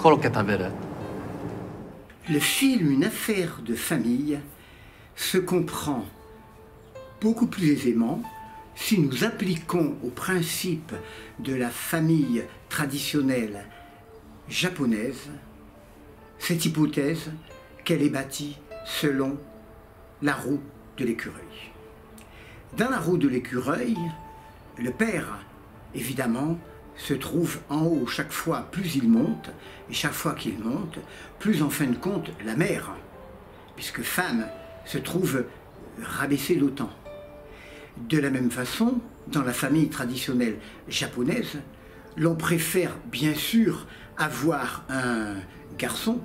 그렇게 답변을. Le film Une affaire de famille se comprend beaucoup plus aisément si nous appliquons au principe de la famille traditionnelle japonaise cette hypothèse qu'elle est bâtie selon la roue de l'écureuil. Dans la roue de l'écureuil, le père, évidemment, se trouve en haut. Chaque fois, plus il monte, et chaque fois qu'il monte, plus en fin de compte, la mère, puisque femme, se trouve rabaissée d'autant. De la même façon, dans la famille traditionnelle japonaise, l'on préfère bien sûr avoir un garçon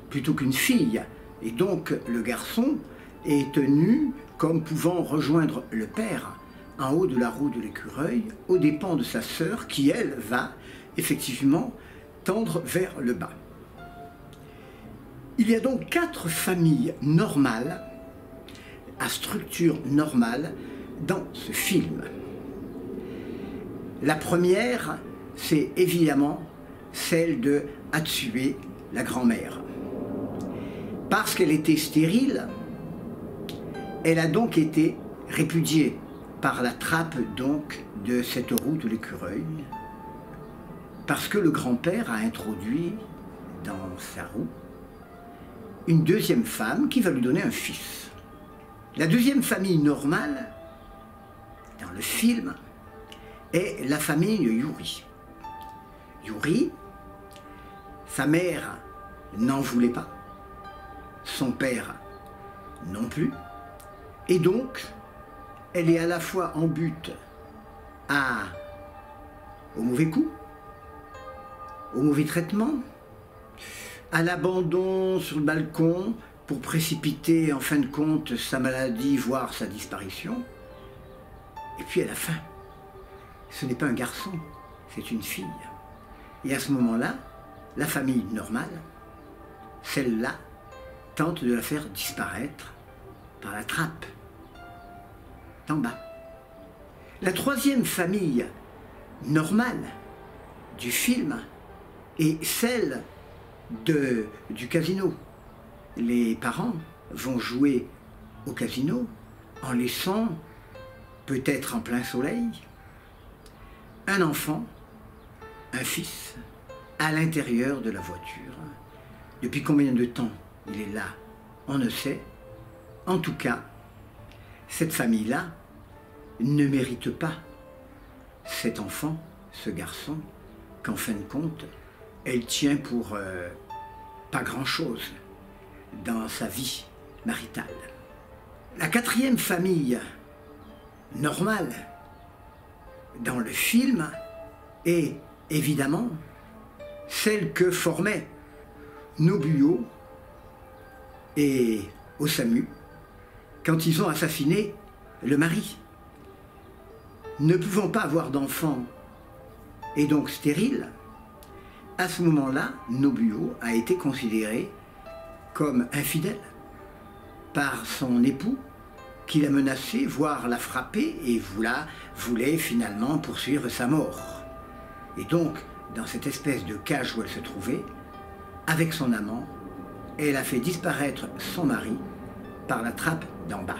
plutôt qu'une fille. Et donc le garçon est tenu comme pouvant rejoindre le père en haut de la roue de l'écureuil, aux dépens de sa sœur qui, elle, va effectivement tendre vers le bas. Il y a donc 4 familles normales, à structure normale, dans ce film. La première, c'est évidemment celle de Hatsue, la grand-mère. Parce qu'elle était stérile, elle a donc été répudiée par la trappe donc de cette roue de l'écureuil, parce que le grand-père a introduit dans sa roue une deuxième femme qui va lui donner un fils. La deuxième famille normale, dans le film, est la famille Yuri. Yuri, sa mère n'en voulait pas, son père non plus, et donc elle est à la fois en butte au mauvais coup, au mauvais traitement, à l'abandon sur le balcon pour précipiter en fin de compte sa maladie, voire sa disparition, et puis à la fin, ce n'est pas un garçon, c'est une fille. Et à ce moment-là, la famille normale, celle-là, tente de la faire disparaître par la trappe d'en bas. La troisième famille normale du film est celle du casino. Les parents vont jouer au casino en laissant, peut-être en plein soleil, un enfant, un fils, à l'intérieur de la voiture. Depuis combien de temps il est là, on ne sait. En tout cas, cette famille-là ne mérite pas cet enfant, ce garçon, qu'en fin de compte, elle tient pour pas grand-chose dans sa vie maritale. La quatrième famille normale dans le film est évidemment celle que formaient Nobuo et Osamu quand ils ont assassiné le mari. Ne pouvant pas avoir d'enfant et donc stérile, à ce moment-là, Nobuo a été considéré comme infidèle par son époux qui l'a menacé, voire l'a frappé et voulait finalement poursuivre sa mort. Et donc, dans cette espèce de cage où elle se trouvait, avec son amant, elle a fait disparaître son mari par la trappe d'en bas.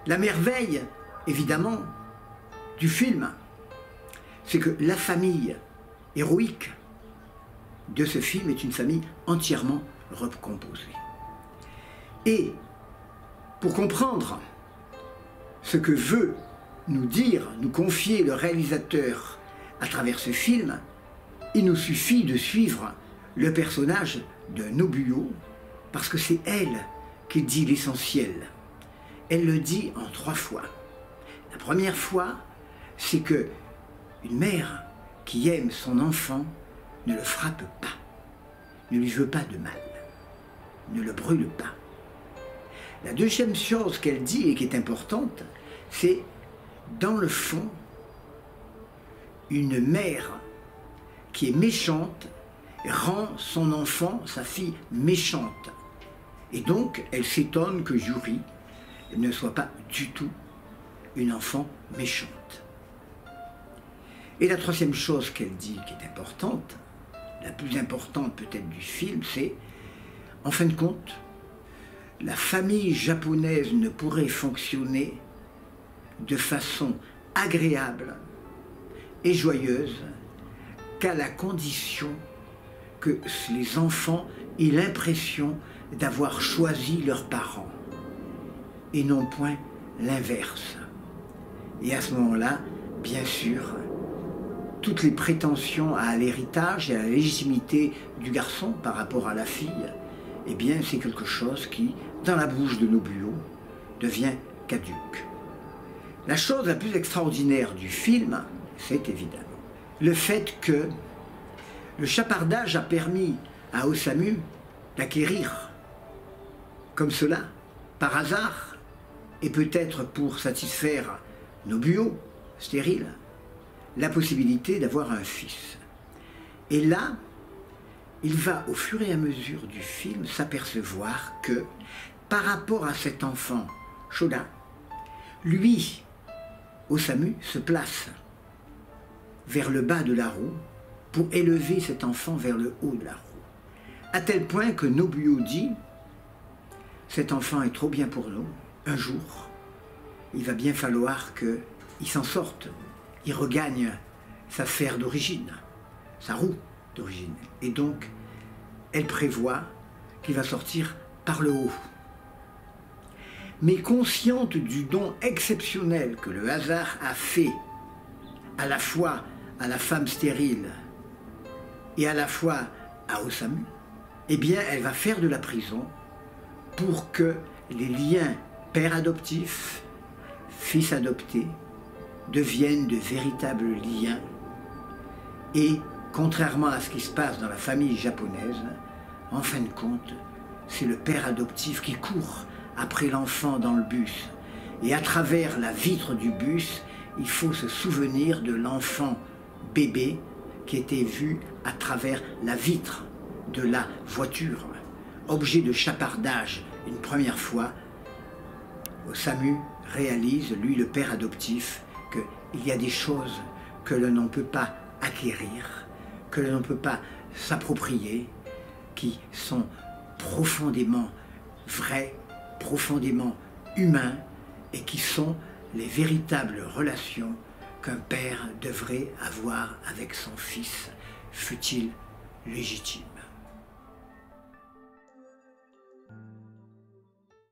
La merveille, évidemment, du film, c'est que la famille héroïque de ce film est une famille entièrement recomposée. Et pour comprendre ce que veut nous dire, nous confier le réalisateur à travers ce film, il nous suffit de suivre le personnage de Nobuo, parce que c'est elle qui dit l'essentiel. Elle le dit en 3 fois. La première fois, c'est que une mère qui aime son enfant ne le frappe pas, ne lui veut pas de mal, ne le brûle pas. La deuxième chose qu'elle dit et qui est importante, c'est dans le fond, une mère qui est méchante rend son enfant, sa fille, méchante. Et donc, elle s'étonne que Yuri ne soit pas du tout une enfant méchante. Et la troisième chose qu'elle dit, qui est importante, la plus importante peut-être du film, c'est, en fin de compte, la famille japonaise ne pourrait fonctionner de façon agréable et joyeuse qu'à la condition que les enfants aient l'impression d'avoir choisi leurs parents et non point l'inverse. Et à ce moment-là, bien sûr, toutes les prétentions à l'héritage et à la légitimité du garçon par rapport à la fille, eh bien c'est quelque chose qui, dans la bouche de Nobuo, devient caduque. La chose la plus extraordinaire du film, c'est évidemment le fait que le chapardage a permis à Osamu d'acquérir, comme cela, par hasard, et peut-être pour satisfaire Nobuo, stérile, la possibilité d'avoir un fils. Et là, il va au fur et à mesure du film s'apercevoir que par rapport à cet enfant, Shoda, lui, Osamu, se place vers le bas de la roue pour élever cet enfant vers le haut de la roue. À tel point que Nobuo dit « Cet enfant est trop bien pour nous, un jour, il va bien falloir qu'il s'en sorte, il regagne sa sphère d'origine, sa roue d'origine. Et donc, elle prévoit qu'il va sortir par le haut. » Mais consciente du don exceptionnel que le hasard a fait à la fois à la femme stérile et à la fois à Osamu, eh bien, elle va faire de la prison pour que les liens père adoptif, fils adopté, deviennent de véritables liens. Et, contrairement à ce qui se passe dans la famille japonaise, en fin de compte, c'est le père adoptif qui court après l'enfant dans le bus. Et à travers la vitre du bus, il faut se souvenir de l'enfant bébé qui était vu à travers la vitre de la voiture. Objet de chapardage une première fois, Osamu réalise, lui le père adoptif, qu'il y a des choses que l'on ne peut pas acquérir, que l'on ne peut pas s'approprier, qui sont profondément vraies, profondément humains et qui sont les véritables relations qu'un père devrait avoir avec son fils, fût-il légitime.